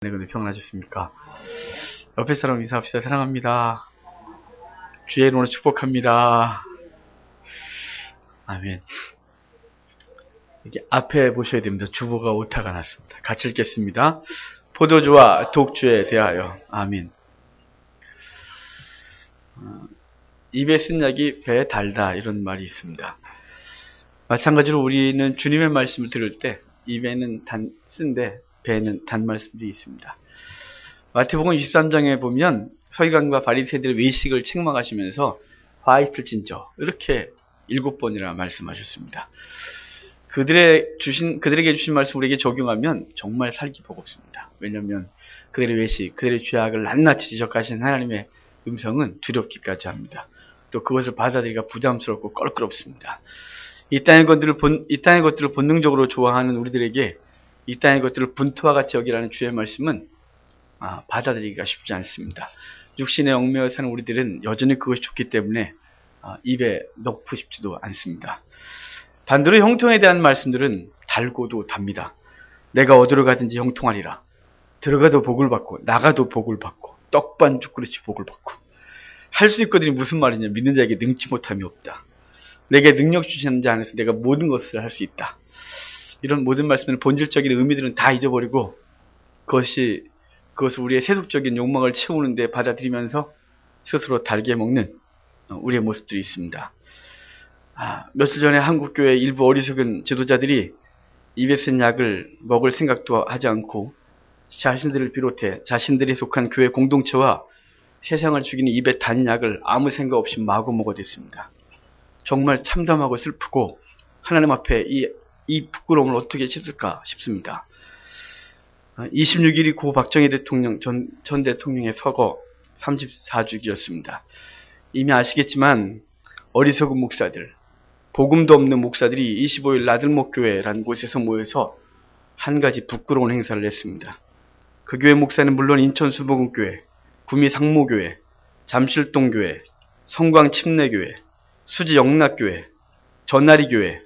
네, 근데 평안하셨습니까? 옆에 사람 인사합시다. 사랑합니다. 주의 이름으로 축복합니다. 아멘. 이게 앞에 보셔야 됩니다. 주보가 오타가 났습니다. 같이 읽겠습니다. 포도주와 독주에 대하여. 아멘. 입에 쓴 약이 배에 달다, 이런 말이 있습니다. 마찬가지로 우리는 주님의 말씀을 들을 때 입에는 쓴데 배에는 단 말씀들이 있습니다. 마태복음 23장에 보면 서기관과 바리새인들의 외식을 책망하시면서 화이트 진저, 이렇게 7번이나 말씀하셨습니다. 그들에게 주신 말씀 우리에게 적용하면 정말 살기 버겁습니다. 왜냐하면 그들의 외식, 그들의 죄악을 낱낱이 지적하신 하나님의 음성은 두렵기까지 합니다. 또 그것을 받아들이기가 부담스럽고 껄끄럽습니다. 이 땅의 것들을 본능적으로 좋아하는 우리들에게 이 땅의 것들을 분토와 같이 여기라는 주의 말씀은 받아들이기가 쉽지 않습니다. 육신에 얽매여 사는 우리들은 여전히 그것이 좋기 때문에 입에 넣고 싶지도 않습니다. 반대로 형통에 대한 말씀들은 달고도 답니다. 내가 어디로 가든지 형통하리라. 들어가도 복을 받고 나가도 복을 받고 떡반죽 그릇이 복을 받고. 할 수 있거든이 무슨 말이냐. 믿는 자에게 능치 못함이 없다. 내게 능력 주시는 자 안에서 내가 모든 것을 할 수 있다. 이런 모든 말씀들은 본질적인 의미들은 다 잊어버리고 그것을 우리의 세속적인 욕망을 채우는 데 받아들이면서 스스로 달게 먹는 우리의 모습들이 있습니다. 며칠 전에 한국교회 일부 어리석은 지도자들이 입에 쓴 약을 먹을 생각도 하지 않고 자신들을 비롯해 자신들이 속한 교회 공동체와 세상을 죽이는 입에 단 약을 아무 생각 없이 마구 먹어댔습니다. 정말 참담하고 슬프고 하나님 앞에 이 부끄러움을 어떻게 씻을까 싶습니다. 26일이 고 박정희 대통령 전 대통령의 서거 34주기였습니다. 이미 아시겠지만 어리석은 목사들, 복음도 없는 목사들이 25일 나들목교회라는 곳에서 모여서 한 가지 부끄러운 행사를 했습니다. 그 교회 목사는 물론 인천 수복음교회, 구미 상모교회, 잠실동교회, 성광 침례교회, 수지 영락교회, 전나리교회,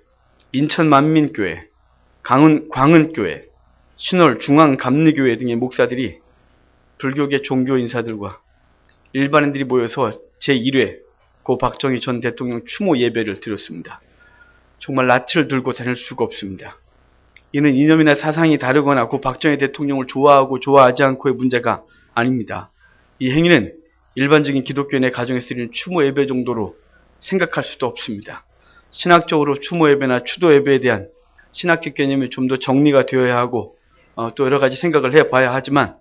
인천 만민교회, 광은교회, 신월 중앙감리교회 등의 목사들이 불교계 종교 인사들과 일반인들이 모여서 제1회 고 박정희 전 대통령 추모 예배를 드렸습니다. 정말 낯을 들고 다닐 수가 없습니다. 이는 이념이나 사상이 다르거나 고 박정희 대통령을 좋아하고 좋아하지 않고의 문제가 아닙니다. 이 행위는 일반적인 기독교인의 가정에서 드리는 추모 예배 정도로 생각할 수도 없습니다. 신학적으로 추모 예배나 추도 예배에 대한 신학적 개념이 좀 더 정리가 되어야 하고 또 여러 가지 생각을 해봐야 하지만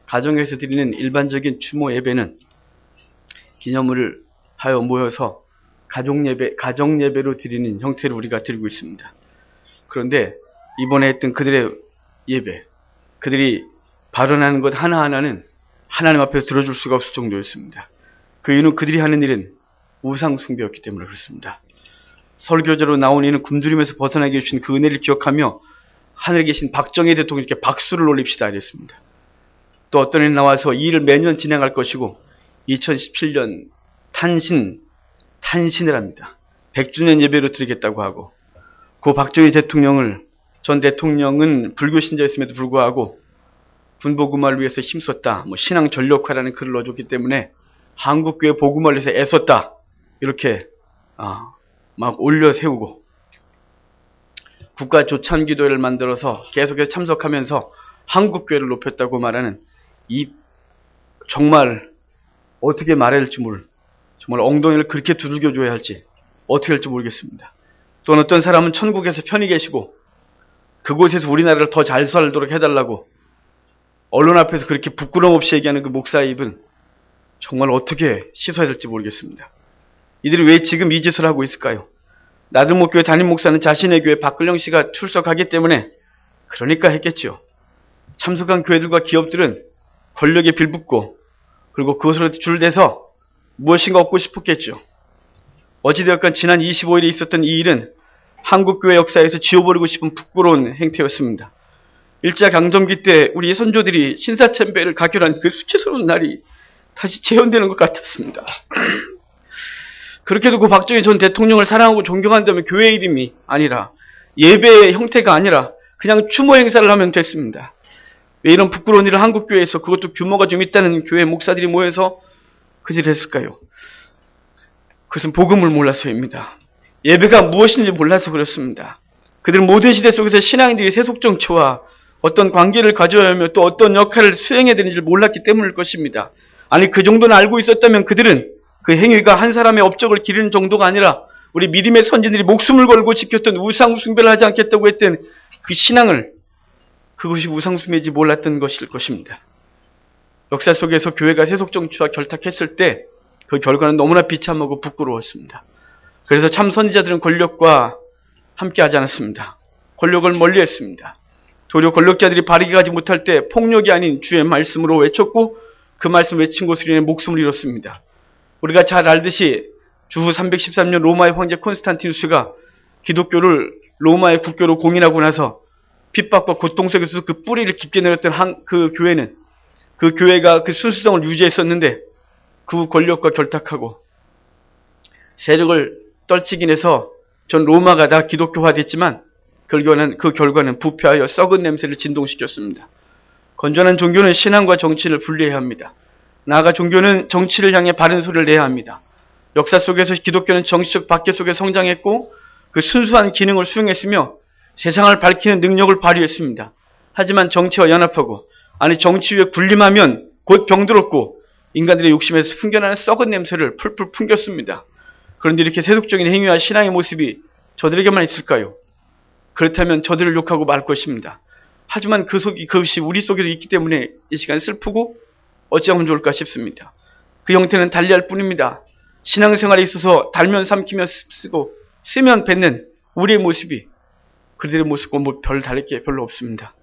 가정에서 드리는 일반적인 추모 예배는 기념물을 하여 모여서 가정 예배로 드리는 형태로 우리가 드리고 있습니다. 그런데 이번에 했던 그들의 예배, 그들이 발언하는 것 하나하나는 하나님 앞에서 들어줄 수가 없을 정도였습니다. 그 이유는 그들이 하는 일은 우상 숭배였기 때문에 그렇습니다. 설교자로 나온 이는 굶주림에서 벗어나게 해주신 그 은혜를 기억하며 하늘에 계신 박정희 대통령께 박수를 올립시다 이랬습니다. 또 어떤 일이 나와서 이 일을 매년 진행할 것이고 2017년 탄신을 합니다. 100주년 예배로 드리겠다고 하고 그 박정희 전 대통령은 불교 신자였음에도 불구하고 군복음화를 위해서 힘썼다. 신앙 전력화라는 글을 넣어줬기 때문에 한국교회 복음화를 위해서 애썼다. 이렇게 막 올려 세우고 국가 조찬기도회를 만들어서 계속해서 참석하면서 한국교회를 높였다고 말하는 이 정말 어떻게 말해야 할지 정말 엉덩이를 그렇게 두들겨줘야 할지 어떻게 할지 모르겠습니다. 또는 어떤 사람은 천국에서 편히 계시고 그곳에서 우리나라를 더 잘 살도록 해달라고 언론 앞에서 그렇게 부끄러움 없이 얘기하는 그 목사의 입은 정말 어떻게 씻어야 될지 모르겠습니다. 이들이 왜 지금 이 짓을 하고 있을까요? 나들목교회 담임 목사는 자신의 교회 박근령 씨가 출석하기 때문에 그러니까 했겠지요. 참석한 교회들과 기업들은 권력에 빌붙고 그리고 그것으로 줄대서 무엇인가 얻고 싶었겠죠. 어찌되었건 지난 25일에 있었던 이 일은 한국교회 역사에서 지워버리고 싶은 부끄러운 행태였습니다. 일제강점기 때 우리 선조들이 신사참배를 가결한 그 수치스러운 날이 다시 재현되는 것 같았습니다. 그렇게도 그 박정희 전 대통령을 사랑하고 존경한다면 교회 이름이 아니라 예배의 형태가 아니라 그냥 추모 행사를 하면 됐습니다. 왜 이런 부끄러운 일을 한국교회에서, 그것도 규모가 좀 있다는 교회 목사들이 모여서 그 일을 했을까요? 그것은 복음을 몰라서입니다. 예배가 무엇인지 몰라서 그렇습니다. 그들은 모든 시대 속에서 신앙인들이 세속정치와 어떤 관계를 가져야 하며 또 어떤 역할을 수행해야 되는지를 몰랐기 때문일 것입니다. 아니, 그 정도는 알고 있었다면 그들은 그 행위가 한 사람의 업적을 기르는 정도가 아니라 우리 믿음의 선진들이 목숨을 걸고 지켰던 우상 숭배를 하지 않겠다고 했던 그 신앙을, 그것이 우상 숭배인지 몰랐던 것일 것입니다. 역사 속에서 교회가 세속정치와 결탁했을 때 그 결과는 너무나 비참하고 부끄러웠습니다. 그래서 참 선지자들은 권력과 함께하지 않았습니다. 권력을 멀리했습니다. 도리어 권력자들이 바르게 가지 못할 때 폭력이 아닌 주의 말씀으로 외쳤고 그 말씀 외친 곳으로 인해 목숨을 잃었습니다. 우리가 잘 알듯이 주후 313년 로마의 황제 콘스탄티누스가 기독교를 로마의 국교로 공인하고 나서 핍박과 고통 속에서 그 뿌리를 깊게 내렸던 그 교회는, 그 교회가 그 순수성을 유지했었는데 그 권력과 결탁하고 세력을 떨치긴 해서 전 로마가 다 기독교화됐지만 그 결과는 부패하여 썩은 냄새를 진동시켰습니다. 건전한 종교는 신앙과 정치를 분리해야 합니다. 나아가 종교는 정치를 향해 바른 소리를 내야 합니다. 역사 속에서 기독교는 정치적 박해 속에 성장했고 그 순수한 기능을 수행했으며 세상을 밝히는 능력을 발휘했습니다. 하지만 정치와 연합하고, 아니 정치 위에 군림하면 곧 병들었고 인간들의 욕심에서 풍겨나는 썩은 냄새를 풀풀 풍겼습니다. 그런데 이렇게 세속적인 행위와 신앙의 모습이 저들에게만 있을까요? 그렇다면 저들을 욕하고 말 것입니다. 하지만 그것이 우리 속에도 있기 때문에 이 시간 슬프고 어찌하면 좋을까 싶습니다. 그 형태는 달리할 뿐입니다. 신앙생활에 있어서 달면 삼키며 쓰면 뱉는 우리의 모습이 그들의 모습과 별 다를 게 별로 없습니다.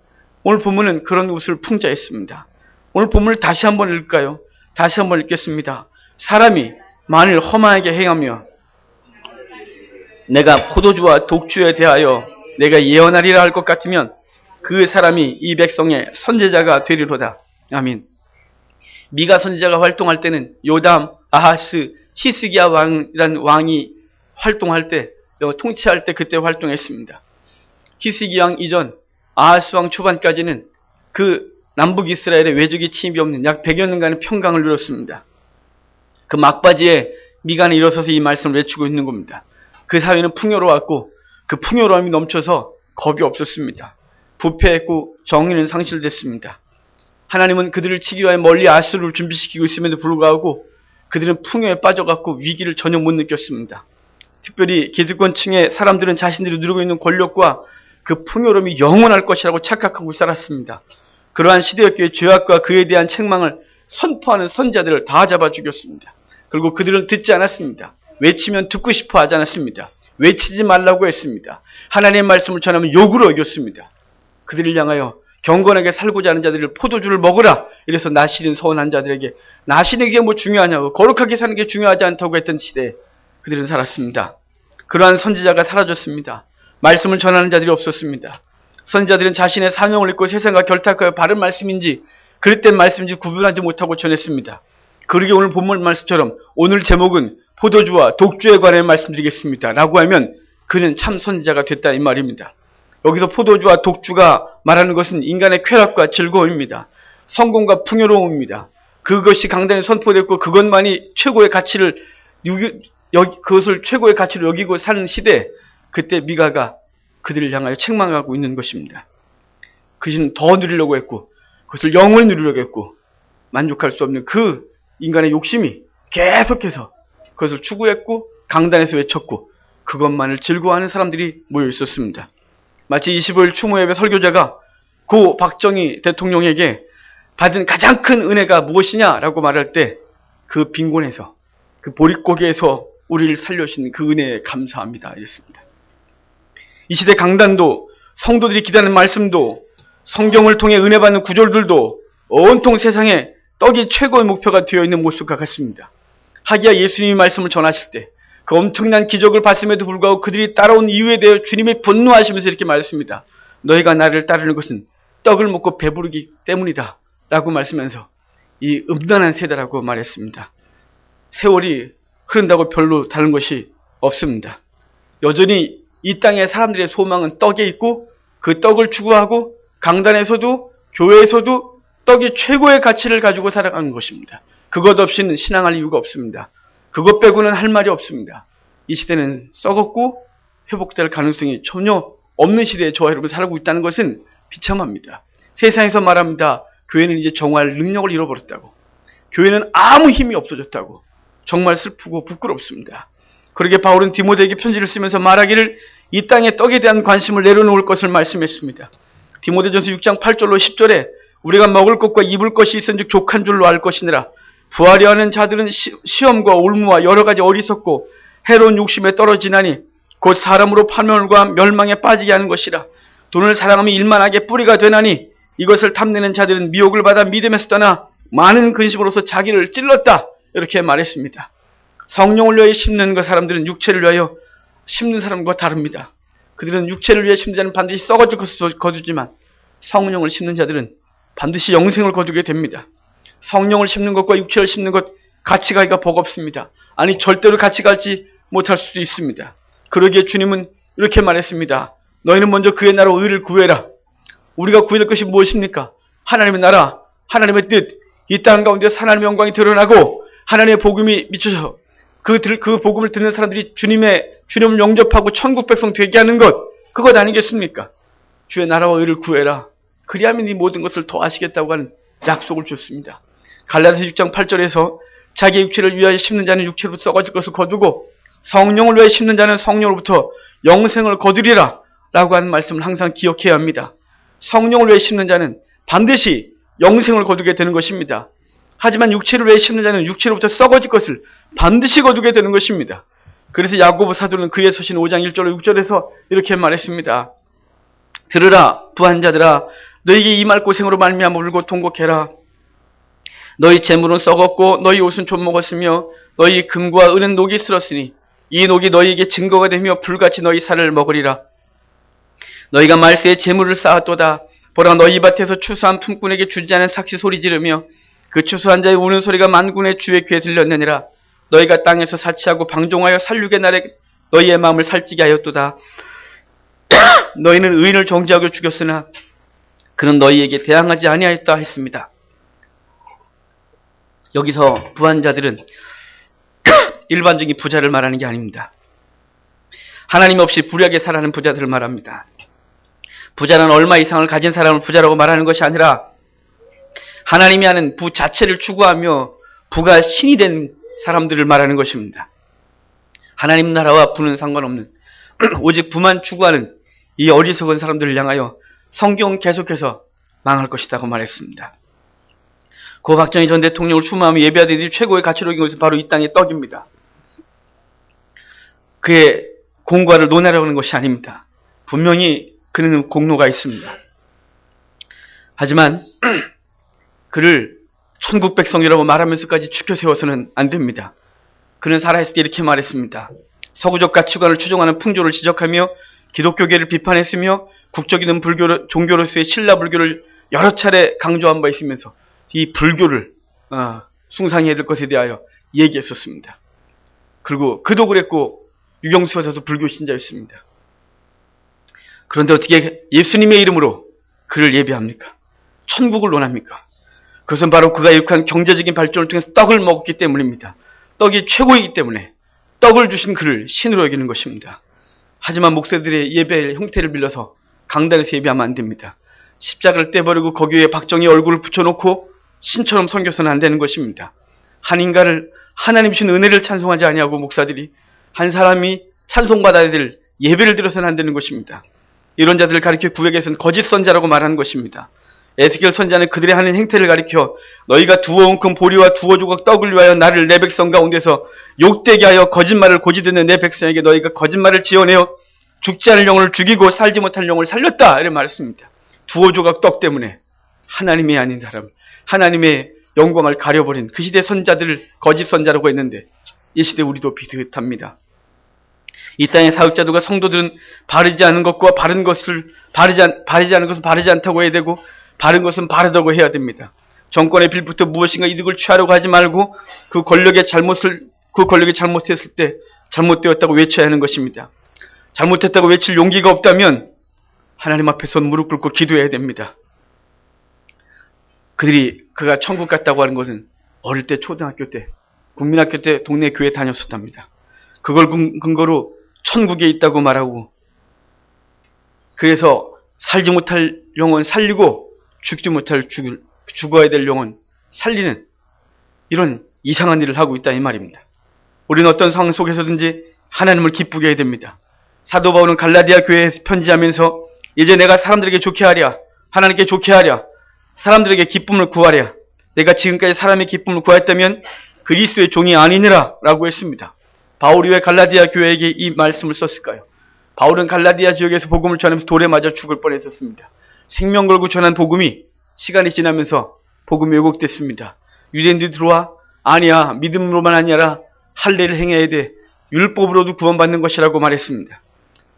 오늘 본문은 그런 것을 풍자했습니다. 오늘 본문을 다시 한번 읽을까요? 다시 한번 읽겠습니다. 사람이 만일 험하게 행하며 내가 포도주와 독주에 대하여 내가 예언하리라 할 것 같으면 그 사람이 이 백성의 선지자가 되리로다. 아멘. 미가 선지자가 활동할 때는 요담, 아하스, 히스기야 왕이란 왕이 활동할 때, 통치할 때 그때 활동했습니다. 히스기야 왕 이전, 아하스 왕 초반까지는 그 남북 이스라엘의 외적인 침입이 없는 약 100여 년간의 평강을 누렸습니다. 그 막바지에 미가는 일어서서 이 말씀을 외치고 있는 겁니다. 그 사회는 풍요로웠고 그 풍요로움이 넘쳐서 겁이 없었습니다. 부패했고 정의는 상실됐습니다. 하나님은 그들을 치기 위하여 멀리 아수르를 준비시키고 있음에도 불구하고 그들은 풍요에 빠져갖고 위기를 전혀 못 느꼈습니다. 특별히 기득권층의 사람들은 자신들이 누리고 있는 권력과 그 풍요로움이 영원할 것이라고 착각하고 살았습니다. 그러한 시대였기에 죄악과 그에 대한 책망을 선포하는 선지자들을 다 잡아 죽였습니다. 그리고 그들은 듣지 않았습니다. 외치면 듣고 싶어 하지 않았습니다. 외치지 말라고 했습니다. 하나님의 말씀을 전하면 욕으로 여겼습니다. 그들을 향하여 경건하게 살고자 하는 자들을 포도주를 먹으라. 이래서 나시린 서운한 자들에게 나시는 게 뭐 중요하냐고, 거룩하게 사는 게 중요하지 않다고 했던 시대에 그들은 살았습니다. 그러한 선지자가 사라졌습니다. 말씀을 전하는 자들이 없었습니다. 선지자들은 자신의 사명을 잊고 세상과 결탁하여 바른 말씀인지 그릇된 말씀인지 구분하지 못하고 전했습니다. 그러게 오늘 본문 말씀처럼 오늘 제목은 포도주와 독주에 관해 말씀드리겠습니다 라고 하면 그는 참 선지자가 됐다 이 말입니다. 여기서 포도주와 독주가 말하는 것은 인간의 쾌락과 즐거움입니다. 성공과 풍요로움입니다. 그것이 강단에 선포됐고 그것만이 최고의 가치를 그것을 최고의 가치로 여기고 사는 시대, 그때 미가가 그들을 향하여 책망하고 있는 것입니다. 그것은 더 누리려고 했고 그것을 영원히 누리려고 했고 만족할 수 없는 그 인간의 욕심이 계속해서 그것을 추구했고 강단에서 외쳤고 그것만을 즐거워하는 사람들이 모여 있었습니다. 마치 25일 추모예배 설교자가 고 박정희 대통령에게 받은 가장 큰 은혜가 무엇이냐라고 말할 때 그 빈곤에서, 그 보릿고개에서 우리를 살려주신 그 은혜에 감사합니다 이랬습니다. 이 시대 강단도, 성도들이 기다리는 말씀도, 성경을 통해 은혜 받는 구절들도 온통 세상에 떡이 최고의 목표가 되어 있는 모습과 같습니다. 하기야 예수님이 말씀을 전하실 때 그 엄청난 기적을 봤음에도 불구하고 그들이 따라온 이유에 대해 주님이 분노하시면서 이렇게 말했습니다. 너희가 나를 따르는 것은 떡을 먹고 배부르기 때문이다 라고 말씀하면서 이 음란한 세대라고 말했습니다. 세월이 흐른다고 별로 다른 것이 없습니다. 여전히 이 땅의 사람들의 소망은 떡에 있고 그 떡을 추구하고 강단에서도 교회에서도 떡이 최고의 가치를 가지고 살아가는 것입니다. 그것 없이는 신앙할 이유가 없습니다. 그것 빼고는 할 말이 없습니다. 이 시대는 썩었고 회복될 가능성이 전혀 없는 시대에 저와 여러분 살고 있다는 것은 비참합니다. 세상에서 말합니다. 교회는 이제 정화할 능력을 잃어버렸다고. 교회는 아무 힘이 없어졌다고. 정말 슬프고 부끄럽습니다. 그러게 바울은 디모데에게 편지를 쓰면서 말하기를 이 땅의 떡에 대한 관심을 내려놓을 것을 말씀했습니다. 디모데전서 6장 8절로 10절에 우리가 먹을 것과 입을 것이 있은즉 족한 줄로 알 것이니라. 부하려 하는 자들은 시험과 올무와 여러 가지 어리석고 해로운 욕심에 떨어지나니 곧 사람으로 파멸과 멸망에 빠지게 하는 것이라. 돈을 사랑하며 일만하게 뿌리가 되나니 이것을 탐내는 자들은 미혹을 받아 믿음에서 떠나 많은 근심으로서 자기를 찔렀다. 이렇게 말했습니다. 성령을 위하여 심는 그 사람들은 육체를 위하여 심는 사람과 다릅니다. 그들은 육체를 위해 심는 자는 반드시 썩어질 것을 거두지만 성령을 심는 자들은 반드시 영생을 거두게 됩니다. 성령을 심는 것과 육체를 심는 것 같이 가기가 버겁습니다. 아니 절대로 같이 갈지 못할 수도 있습니다. 그러기에 주님은 이렇게 말했습니다. 너희는 먼저 그의 나라와 의를 구해라. 우리가 구해야 될 것이 무엇입니까? 하나님의 나라, 하나님의 뜻, 이 땅 가운데 하나님의 영광이 드러나고 하나님의 복음이 미쳐서 그 복음을 듣는 사람들이 주님을 영접하고 천국 백성 되게 하는 그것 아니겠습니까? 주의 나라와 의를 구해라. 그리하면 이 모든 것을 더 하시겠다고 하는 약속을 줬습니다. 갈라디아서 6장 8절에서 자기 육체를 위하여 심는 자는 육체로 썩어질 것을 거두고 성령을 위하여 심는 자는 성령으로부터 영생을 거두리라 라고 하는 말씀을 항상 기억해야 합니다. 성령을 위하여 심는 자는 반드시 영생을 거두게 되는 것입니다. 하지만 육체를 위하여 심는 자는 육체로부터 썩어질 것을 반드시 거두게 되는 것입니다. 그래서 야고보 사도는 그의 서신 5장 1절로 6절에서 이렇게 말했습니다. 들으라 부한자들아 너희에게 임할 고생으로 말미암아 울고 통곡해라. 너희 재물은 썩었고 너희 옷은 좀 먹었으며 너희 금과 은은 녹이 쓸었으니 이 녹이 너희에게 증거가 되며 불같이 너희 살을 먹으리라. 너희가 말세에 재물을 쌓았도다. 보라 너희 밭에서 추수한 품꾼에게 주지 않은 삭시 소리 지르며 그 추수한 자의 우는 소리가 만군의 주의 귀에 들렸느니라. 너희가 땅에서 사치하고 방종하여 살육의 날에 너희의 마음을 살찌게 하였도다. 너희는 의인을 정죄하고 죽였으나 그는 너희에게 대항하지 아니하였다 했습니다. 여기서 부한자들은 일반적인 부자를 말하는 게 아닙니다. 하나님 없이 불의하게 살아가는 부자들을 말합니다. 부자는 얼마 이상을 가진 사람을 부자라고 말하는 것이 아니라 하나님이 하는 부 자체를 추구하며 부가 신이 된 사람들을 말하는 것입니다. 하나님 나라와 부는 상관없는 오직 부만 추구하는 이 어리석은 사람들을 향하여 성경은 계속해서 망할 것이라고 말했습니다. 고 박정희 전 대통령을 추모하며 예배하던 일이 최고의 가치로 여긴 것은 바로 이 땅의 떡입니다. 그의 공과를 논하려고 하는 것이 아닙니다. 분명히 그는 공로가 있습니다. 하지만 그를 천국 백성이라고 말하면서까지 추켜 세워서는 안 됩니다. 그는 살아있을 때 이렇게 말했습니다. 서구적 가치관을 추종하는 풍조를 지적하며 기독교계를 비판했으며 국적이든 종교로서의 신라 불교를 여러 차례 강조한 바 있으면서 이 불교를 숭상해야 될 것에 대하여 얘기했었습니다. 그리고 그도 그랬고 유경수 여사도 불교 신자였습니다. 그런데 어떻게 예수님의 이름으로 그를 예배합니까? 천국을 논합니까? 그것은 바로 그가 일으킨 경제적인 발전을 통해서 떡을 먹었기 때문입니다. 떡이 최고이기 때문에 떡을 주신 그를 신으로 여기는 것입니다. 하지만 목사들의 예배의 형태를 빌려서 강단에서 예배하면 안 됩니다. 십자가를 떼버리고 거기에 박정희 얼굴을 붙여놓고 신처럼 섬겨서는 안 되는 것입니다. 한 인간을 하나님 주신 은혜를 찬송하지 아니하고 목사들이 한 사람이 찬송받아야 될 예배를 드려서는 안 되는 것입니다. 이런 자들을 가리켜 구약에서는 거짓 선자라고 말하는 것입니다. 에스겔 선자는 그들의 하는 행태를 가리켜 너희가 두어 웅큼 보리와 두어 조각 떡을 위하여 나를 내 백성 가운데서 욕되게 하여 거짓말을 고지듣는 내 백성에게 너희가 거짓말을 지어내어 죽지 않을 영혼을 죽이고 살지 못할 영혼을 살렸다 이렇게 말했습니다. 두어 조각 떡 때문에 하나님이 아닌 사람, 하나님의 영광을 가려버린 그 시대 선자들을 거짓 선자라고 했는데 이 시대 우리도 비슷합니다. 이 땅의 사역자들과 성도들은 바르지 않은 것과 바른 것을 바르지 않은 것은 바르지 않다고 해야 되고 바른 것은 바르다고 해야 됩니다. 정권의 빌부터 무엇인가 이득을 취하려고 하지 말고 그 권력이 잘못했을 때 잘못되었다고 외쳐야 하는 것입니다. 잘못했다고 외칠 용기가 없다면 하나님 앞에서 무릎 꿇고 기도해야 됩니다. 그가 천국 갔다고 하는 것은 어릴 때 초등학교 때, 국민학교 때 동네 교회 다녔었답니다. 그걸 근거로 천국에 있다고 말하고, 그래서 살지 못할 영혼 살리고 죽지 못할 죽어야 될 영혼 살리는 이런 이상한 일을 하고 있다 이 말입니다. 우리는 어떤 상황 속에서든지 하나님을 기쁘게 해야 됩니다. 사도 바울은 갈라디아 교회에 편지하면서 이제 내가 사람들에게 좋게 하랴, 하나님께 좋게 하랴, 사람들에게 기쁨을 구하랴, 내가 지금까지 사람의 기쁨을 구했다면 그리스도의 종이 아니니라 라고 했습니다. 바울이 왜 갈라디아 교회에게 이 말씀을 썼을까요? 바울은 갈라디아 지역에서 복음을 전하면서 돌에 맞아 죽을 뻔했었습니다. 생명 걸고 전한 복음이 시간이 지나면서 복음이 왜곡됐습니다. 유대인들이 들어와 아니야, 믿음으로만 아니라 할례를 행해야 돼, 율법으로도 구원받는 것이라고 말했습니다.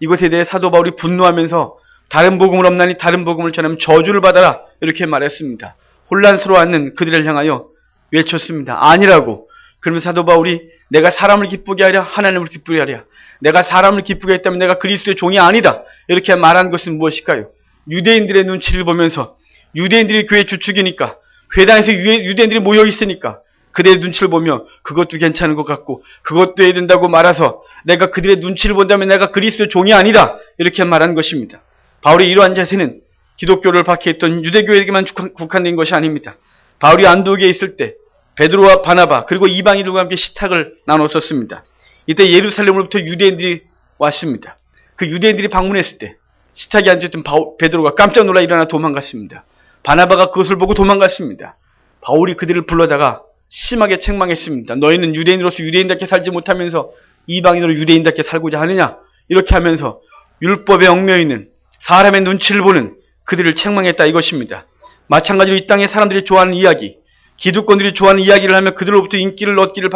이것에 대해 사도 바울이 분노하면서 다른 복음을 없나니 다른 복음을 전하면 저주를 받아라 이렇게 말했습니다. 혼란스러워하는 그들을 향하여 외쳤습니다. 아니라고. 그러면 사도 바울이 내가 사람을 기쁘게 하랴, 하나님을 기쁘게 하랴, 내가 사람을 기쁘게 했다면 내가 그리스도의 종이 아니다 이렇게 말한 것은 무엇일까요? 유대인들의 눈치를 보면서, 유대인들이 교회 주축이니까, 회당에서 유대인들이 모여 있으니까 그들의 눈치를 보며 그것도 괜찮은 것 같고 그것도 해야 된다고 말아서 내가 그들의 눈치를 본다면 내가 그리스도의 종이 아니다 이렇게 말한 것입니다. 바울의 이러한 자세는 기독교를 박해했던 유대교에게만 국한된 것이 아닙니다. 바울이 안디옥에 있을 때 베드로와 바나바 그리고 이방인들과 함께 식탁을 나눴었습니다. 이때 예루살렘으로부터 유대인들이 왔습니다. 그 유대인들이 방문했을 때 식탁에 앉았던 베드로가 깜짝 놀라 일어나 도망갔습니다. 바나바가 그것을 보고 도망갔습니다. 바울이 그들을 불러다가 심하게 책망했습니다. 너희는 유대인으로서 유대인답게 살지 못하면서 이방인으로 유대인답게 살고자 하느냐? 이렇게 하면서 율법에 얽매여 있는 사람의 눈치를 보는 그들을 책망했다 이것입니다. 마찬가지로 이 땅의 사람들이 좋아하는 이야기, 기득권들이 좋아하는 이야기를 하며 그들로부터 인기를 얻기를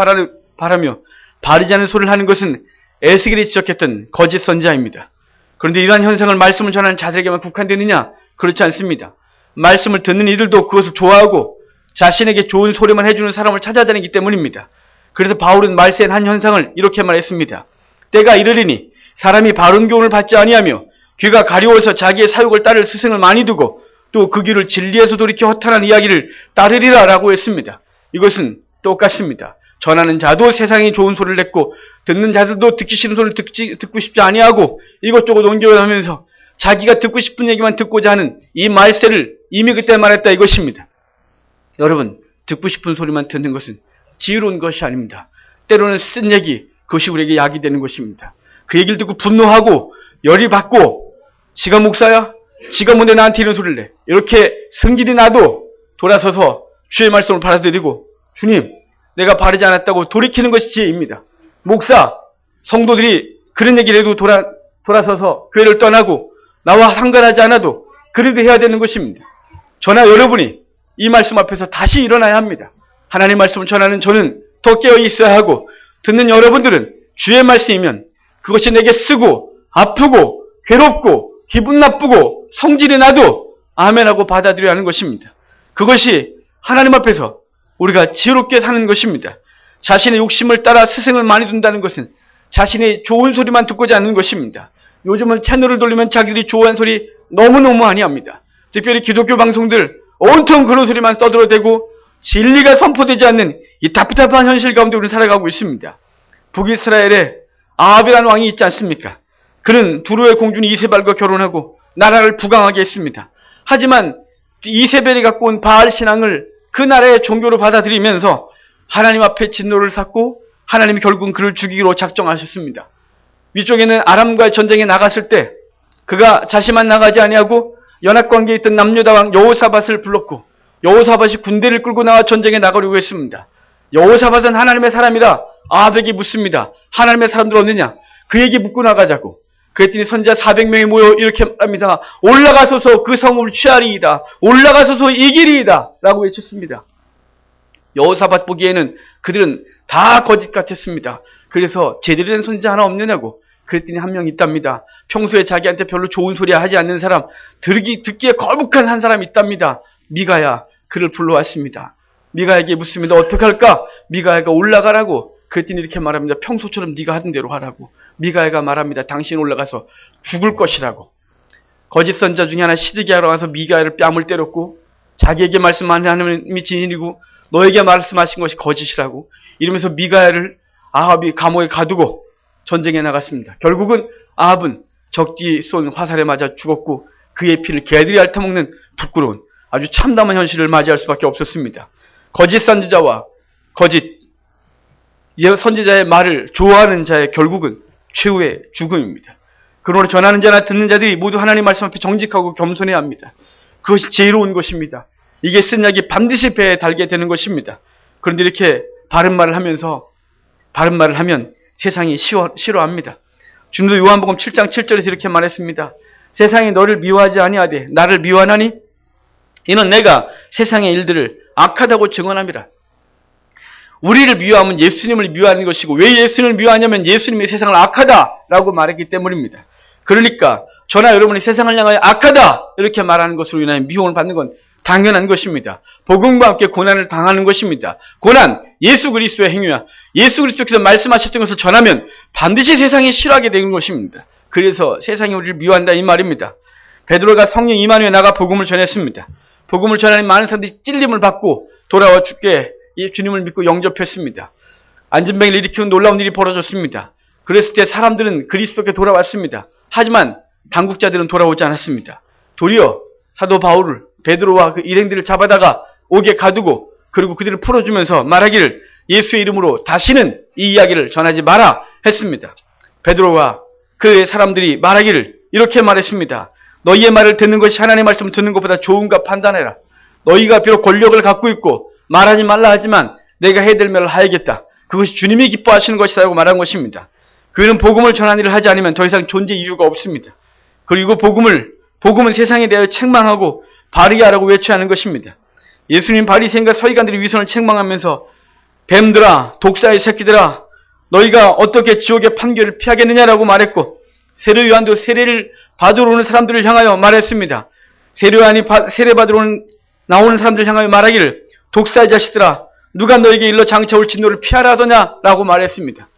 바라며 바르지 않은 소리를 하는 것은 에스겔이 지적했던 거짓 선지자입니다. 그런데 이러한 현상을 말씀을 전하는 자들에게만 국한되느냐? 그렇지 않습니다. 말씀을 듣는 이들도 그것을 좋아하고 자신에게 좋은 소리만 해주는 사람을 찾아다니기 때문입니다. 그래서 바울은 말세의 한 현상을 이렇게 말했습니다. 때가 이르리니 사람이 바른 교훈을 받지 아니하며 귀가 가려워서 자기의 사욕을 따를 스승을 많이 두고 또 그 귀를 진리에서 돌이켜 허탄한 이야기를 따르리라 라고 했습니다. 이것은 똑같습니다. 전하는 자도 세상이 좋은 소리를 냈고 듣는 자들도 듣기 싫은 소리를 듣고 싶지 아니하고 이것저것 옮겨가면서 자기가 듣고 싶은 얘기만 듣고자 하는 이 말세를 이미 그때 말했다 이것입니다. 여러분, 듣고 싶은 소리만 듣는 것은 지혜로운 것이 아닙니다. 때로는 쓴 얘기, 그것이 우리에게 약이 되는 것입니다. 그 얘기를 듣고 분노하고 열이 받고 지가 목사야? 지가 뭔데 나한테 이런 소리를 내? 이렇게 성질이 나도 돌아서서 주의 말씀을 받아들이고 주님, 내가 바르지 않았다고 돌이키는 것이 지혜입니다. 목사, 성도들이 그런 얘기를 해도 돌아서서 교회를 떠나고 나와 상관하지 않아도 그래도 해야 되는 것입니다. 저나 여러분이 이 말씀 앞에서 다시 일어나야 합니다. 하나님 말씀을 전하는 저는 더 깨어 있어야 하고 듣는 여러분들은 주의 말씀이면 그것이 내게 쓰고 아프고 괴롭고 기분 나쁘고 성질이 나도 아멘하고 받아들여야 하는 것입니다. 그것이 하나님 앞에서 우리가 지혜롭게 사는 것입니다. 자신의 욕심을 따라 스승을 많이 둔다는 것은 자신의 좋은 소리만 듣고자 하는 것입니다. 요즘은 채널을 돌리면 자기들이 좋아하는 소리 너무너무 많이 합니다. 특별히 기독교 방송들 온통 그런 소리만 떠들어대고 진리가 선포되지 않는 이 답답한 현실 가운데 우리는 살아가고 있습니다. 북이스라엘에 아합이라는 왕이 있지 않습니까? 그는 두로의 공주인 이세벨과 결혼하고 나라를 부강하게 했습니다. 하지만 이세벨이 갖고 온 바알 신앙을 그 나라의 종교로 받아들이면서 하나님 앞에 진노를 샀고 하나님이 결국은 그를 죽이기로 작정하셨습니다. 위쪽에는 아람과의 전쟁에 나갔을 때 그가 자신만 나가지 아니하고 연합관계에 있던 남유다왕 여호사밧을 불렀고 여호사밧이 군대를 끌고 나와 전쟁에 나가려고 했습니다. 여호사밧은 하나님의 사람이라 아합에게 묻습니다. 하나님의 사람들 어느냐? 그에게 묻고 나가자고. 그랬더니 선지자 400명이 모여 이렇게 말합니다. 올라가소서 그 성읍을 취하리이다. 올라가소서 이기리이다. 라고 외쳤습니다. 여호사밧 보기에는 그들은 다 거짓 같았습니다. 그래서 제대로 된 선지자 하나 없느냐고. 그랬더니 한 명 있답니다. 평소에 자기한테 별로 좋은 소리 하지 않는 사람, 듣기에 거북한 한 사람이 있답니다. 미가야, 그를 불러왔습니다. 미가에게 묻습니다. 어떡할까? 미가야가 올라가라고. 그랬더니 이렇게 말합니다. 평소처럼 네가 하던 대로 하라고. 미가야가 말합니다. 당신 올라가서 죽을 것이라고. 거짓 선지자 중에 하나 시드기야로 와서 미가야를 뺨을 때렸고 자기에게 말씀하는 하나님이 진리고 너에게 말씀하신 것이 거짓이라고 이러면서 미가야를 아합이 감옥에 가두고 전쟁에 나갔습니다. 결국은 아합은 적지 쏜 화살에 맞아 죽었고 그의 피를 개들이 핥아먹는 부끄러운 아주 참담한 현실을 맞이할 수밖에 없었습니다. 거짓 선지자와 거짓 선지자의 말을 좋아하는 자의 결국은 최후의 죽음입니다. 그러므로 전하는 자나 듣는 자들이 모두 하나님 말씀 앞에 정직하고 겸손해야 합니다. 그것이 지혜로운 것입니다. 이게 쓴 약이 반드시 배에 달게 되는 것입니다. 그런데 이렇게 바른 말을 하면 세상이 싫어합니다. 주님도 요한복음 7장 7절에서 이렇게 말했습니다. 세상이 너를 미워하지 아니하되 나를 미워하나니 이는 내가 세상의 일들을 악하다고 증언함이라. 우리를 미워하면 예수님을 미워하는 것이고 왜 예수님을 미워하냐면 예수님이 세상을 악하다라고 말했기 때문입니다. 그러니까 저나 여러분이 세상을 향하여 악하다 이렇게 말하는 것으로 인하여 미움을 받는 건 당연한 것입니다. 복음과 함께 고난을 당하는 것입니다. 고난, 예수 그리스도의 행위야. 예수 그리스도께서 말씀하셨던 것을 전하면 반드시 세상이 싫어하게 되는 것입니다. 그래서 세상이 우리를 미워한다 이 말입니다. 베드로가 성령 임한 후에 나가 복음을 전했습니다. 복음을 전하는 많은 사람들이 찔림을 받고 돌아와 주께 주님을 믿고 영접했습니다. 안진뱅이를 일으키는 놀라운 일이 벌어졌습니다. 그랬을 때 사람들은 그리스도께 돌아왔습니다. 하지만 당국자들은 돌아오지 않았습니다. 도리어 사도 바울을 베드로와 그 일행들을 잡아다가 옥에 가두고 그리고 그들을 풀어주면서 말하기를 예수의 이름으로 다시는 이 이야기를 전하지 마라 했습니다. 베드로와 그의 사람들이 말하기를 이렇게 말했습니다. 너희의 말을 듣는 것이 하나님의 말씀을 듣는 것보다 좋은가 판단해라. 너희가 비록 권력을 갖고 있고 말하지 말라 하지만 내가 해야 될 말을 하야겠다. 그것이 주님이 기뻐하시는 것이라고 말한 것입니다. 교회는 복음을 전하는 일을 하지 않으면 더 이상 존재 이유가 없습니다. 그리고 복음은 세상에 대하여 책망하고 바르게 하라고 외쳐야 하는 것입니다. 예수님 바리새인과 서기관들이 위선을 책망하면서 뱀들아 독사의 새끼들아 너희가 어떻게 지옥의 판결을 피하겠느냐라고 말했고 세례 요한도 세례를 받으러 오는 사람들을 향하여 말했습니다. 세례 요한이 세례 받으러 나오는 사람들을 향하여 말하기를 독사의 자식들아 누가 너에게 일러 장차 올 진노를 피하라 하더냐 라고 말했습니다.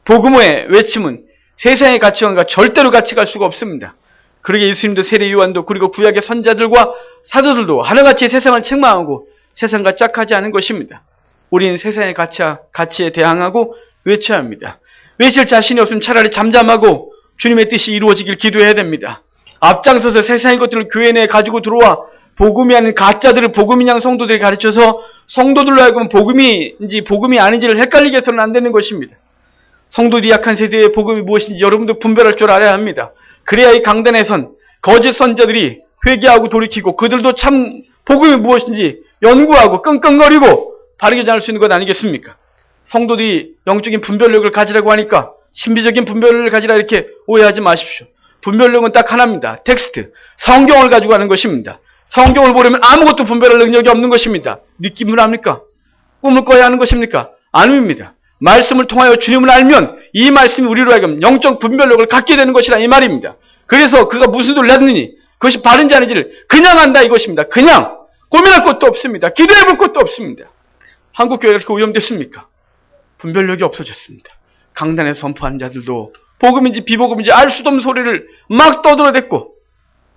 복음의 외침은 세상의 가치관과 절대로 같이 갈 수가 없습니다. 그러게 예수님도 세례 요한도 그리고 구약의 선자들과 사도들도 하나같이 세상을 책망하고 세상과 짝하지 않은 것입니다. 우리는 세상의 가치에 대항하고 외쳐야 합니다. 외칠 자신이 없으면 차라리 잠잠하고 주님의 뜻이 이루어지길 기도해야 됩니다. 앞장서서 세상의 것들을 교회 내에 가지고 들어와 복음이 아닌 가짜들을 복음인 양 성도들이 가르쳐서 성도들로 하여금 복음인지 복음이 아닌지를 헷갈리게 해서는 안 되는 것입니다. 성도들이 약한 세대의 복음이 무엇인지 여러분도 분별할 줄 알아야 합니다. 그래야 이 강단에선 거짓 선자들이 회개하고 돌이키고 그들도 참 복음이 무엇인지 연구하고 끙끙거리고 바르게 전할 수 있는 것 아니겠습니까? 성도들이 영적인 분별력을 가지라고 하니까 신비적인 분별력을 가지라 이렇게 오해하지 마십시오. 분별력은 딱 하나입니다. 텍스트, 성경을 가지고 하는 것입니다. 성경을 보려면 아무것도 분별할 능력이 없는 것입니다. 느낌을 합니까? 꿈을 꿔야 하는 것입니까? 아닙니다. 말씀을 통하여 주님을 알면 이 말씀이 우리로 하여금 영적 분별력을 갖게 되는 것이라 이 말입니다. 그래서 그가 무슨 소리를 하느니 그것이 바른지 아닌지를 그냥 한다 이것입니다. 그냥 고민할 것도 없습니다. 기도해 볼 것도 없습니다. 한국교회가 그렇게 오염됐습니까? 분별력이 없어졌습니다. 강단에서 선포하는 자들도 복음인지 비복음인지 알 수도 없는 소리를 막 떠들어댔고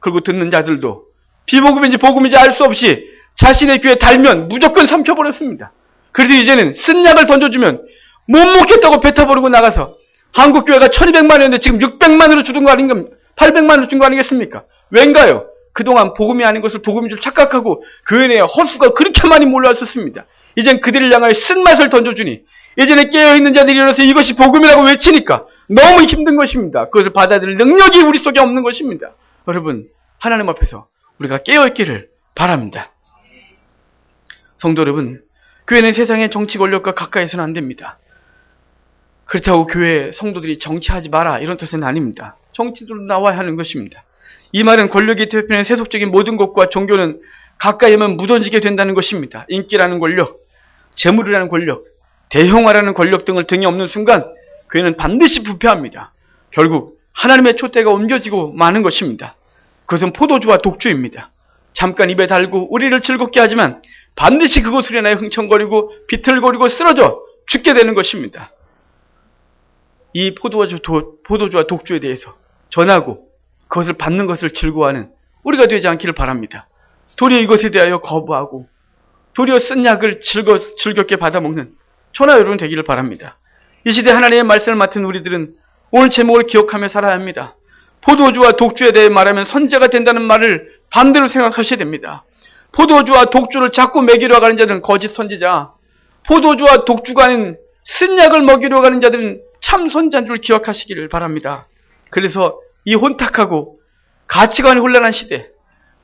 그리고 듣는 자들도 비복음인지 복음인지 알 수 없이 자신의 귀에 달면 무조건 삼켜버렸습니다. 그래서 이제는 쓴 약을 던져주면 못 먹겠다고 뱉어버리고 나가서 한국교회가 1200만이었는데 지금 600만으로 줄은 거 아닌가, 800만으로 준 거 아니겠습니까? 왠가요? 그동안 복음이 아닌 것을 복음인 줄 착각하고 교회 내에 허수가 그렇게 많이 몰려왔었습니다. 이젠 그들을 향하여 쓴맛을 던져주니 예전에 깨어있는 자들이 일어나서 이것이 복음이라고 외치니까 너무 힘든 것입니다. 그것을 받아들일 능력이 우리 속에 없는 것입니다. 여러분, 하나님 앞에서 우리가 깨어있기를 바랍니다. 성도 여러분, 교회는 세상의 정치 권력과 가까이서는 안 됩니다. 그렇다고 교회 성도들이 정치하지 마라 이런 뜻은 아닙니다. 정치도 나와야 하는 것입니다. 이 말은 권력이 대표하는 세속적인 모든 것과 종교는 가까이 하면 무던지게 된다는 것입니다. 인기라는 권력, 재물이라는 권력, 대형화라는 권력 등을 등에 업는 순간 교회는 반드시 부패합니다. 결국 하나님의 촛대가 옮겨지고 마는 것입니다. 그것은 포도주와 독주입니다. 잠깐 입에 달고 우리를 즐겁게 하지만 반드시 그것으로 인하여 흥청거리고 비틀거리고 쓰러져 죽게 되는 것입니다. 이 포도주와 독주에 대해서 전하고 그것을 받는 것을 즐거워하는 우리가 되지 않기를 바랍니다. 도리어 이것에 대하여 거부하고 도리어 쓴 약을 즐겁게 받아먹는 저나 여러분 되기를 바랍니다. 이 시대 하나님의 말씀을 맡은 우리들은 오늘 제목을 기억하며 살아야 합니다. 포도주와 독주에 대해 말하면 선제가 된다는 말을 반대로 생각하셔야 됩니다. 포도주와 독주를 자꾸 먹이려 가는 자들은 거짓 선지자, 포도주와 독주가 아닌 쓴약을 먹이려 가는 자들은 참 선지자인 줄 기억하시기를 바랍니다. 그래서 이 혼탁하고 가치관이 혼란한 시대,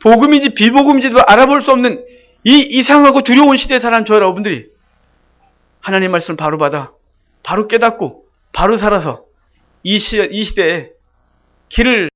복음인지 비복음인지도 알아볼 수 없는 이 이상하고 두려운 시대에 사는 저 여러분들이 하나님의 말씀을 바로 받아 바로 깨닫고 바로 살아서 이 시대에 길을